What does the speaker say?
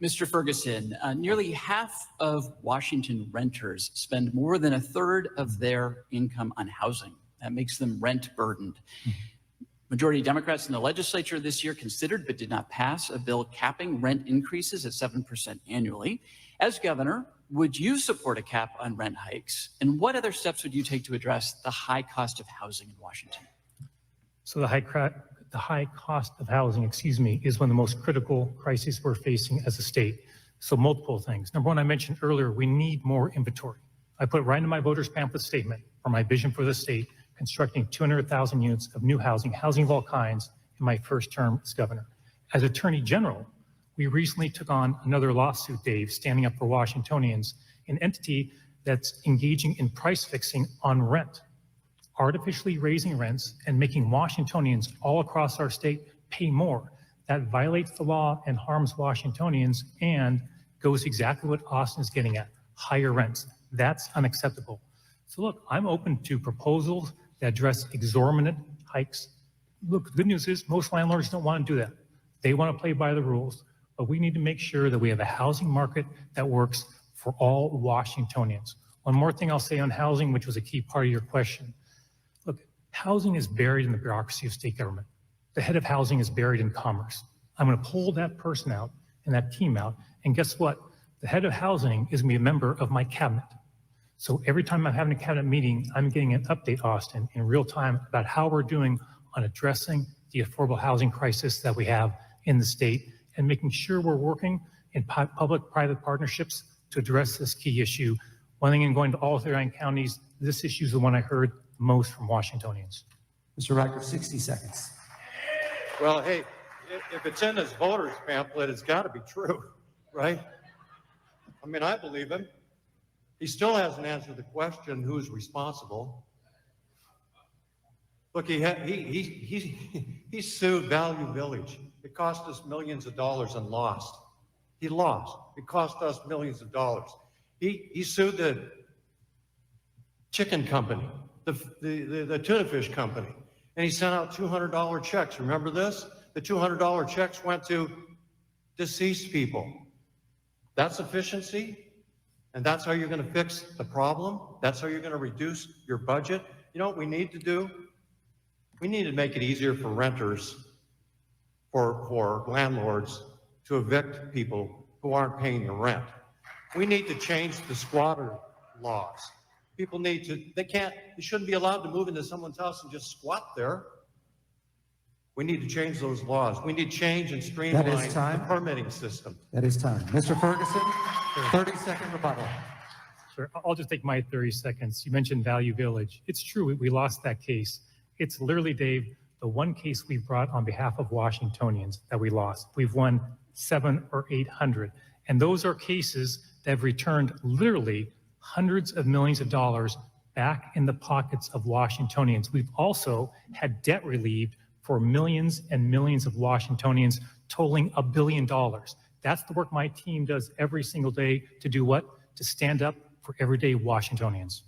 Mr. Ferguson, nearly half of Washington renters spend more than a third of their income on housing. That makes them rent burdened. Majority Democrats in the legislature this year considered but did not pass a bill capping rent increases at 7% annually. As governor, would you support a cap on rent hikes? And what other steps would you take to address the high cost of housing in Washington? So the high cost of housing, is one of the most critical crises we're facing as a state. So multiple things. Number one, I mentioned earlier, we need more inventory. I put right in my voters pamphlet statement for my vision for the state, constructing 200,000 units of new housing of all kinds in my first term as governor. As Attorney General, we recently took on another lawsuit, Dave, standing up for Washingtonians, an entity that's engaging in price fixing on rent, artificially raising rents and making Washingtonians all across our state pay more. That violates the law and harms Washingtonians and goes exactly what Austin is getting at, higher rents. That's unacceptable. So look, I'm open to proposals that address exorbitant hikes. Look, the good news is most landlords don't want to do that. They want to play by the rules, but we need to make sure that we have a housing market that works for all Washingtonians. One more thing I'll say on housing, which was a key part of your question. Look, housing is buried in the bureaucracy of state government. The head of housing is buried in commerce. I'm going to pull that person out and that team out, and guess what? The head of housing is going to be a member of my cabinet. So every time I'm having a cabinet meeting, I'm getting an update, Austin, in real time about how we're doing on addressing the affordable housing crisis that we have in the state and making sure we're working in public-private partnerships to address this key issue. One thing in going to all 39 counties, this issue is the one I heard most from Washingtonians. Mr. Riker, 60 seconds. Well, hey, if it's in his voters pamphlet, it's got to be true, right? I mean, I believe him. He still hasn't answered the question, who's responsible? Look, he sued Value Village. It cost us millions of dollars and lost. He lost. It cost us millions of dollars. He sued the chicken company, the tuna fish company, and he sent out $200 checks. Remember this? The $200 checks went to deceased people. That's efficiency? And that's how you're going to fix the problem? That's how you're going to reduce your budget? You know what we need to do? We need to make it easier for renters, for landlords to evict people who aren't paying the rent. We need to change the squatter laws. People need to, they shouldn't be allowed to move into someone's house and just squat there. We need to change those laws. We need change and streamline the permitting system. That is time. Mr. Ferguson, 30-second rebuttal. Sure, I'll just take my 30 seconds. You mentioned Value Village. It's true, we lost that case. It's literally, Dave, the one case we brought on behalf of Washingtonians that we lost. We've won 700 or 800. And those are cases that have returned literally hundreds of millions of dollars back in the pockets of Washingtonians. We've also had debt relieved for millions and millions of Washingtonians, totaling $1 billion. That's the work my team does every single day to do what? To stand up for everyday Washingtonians.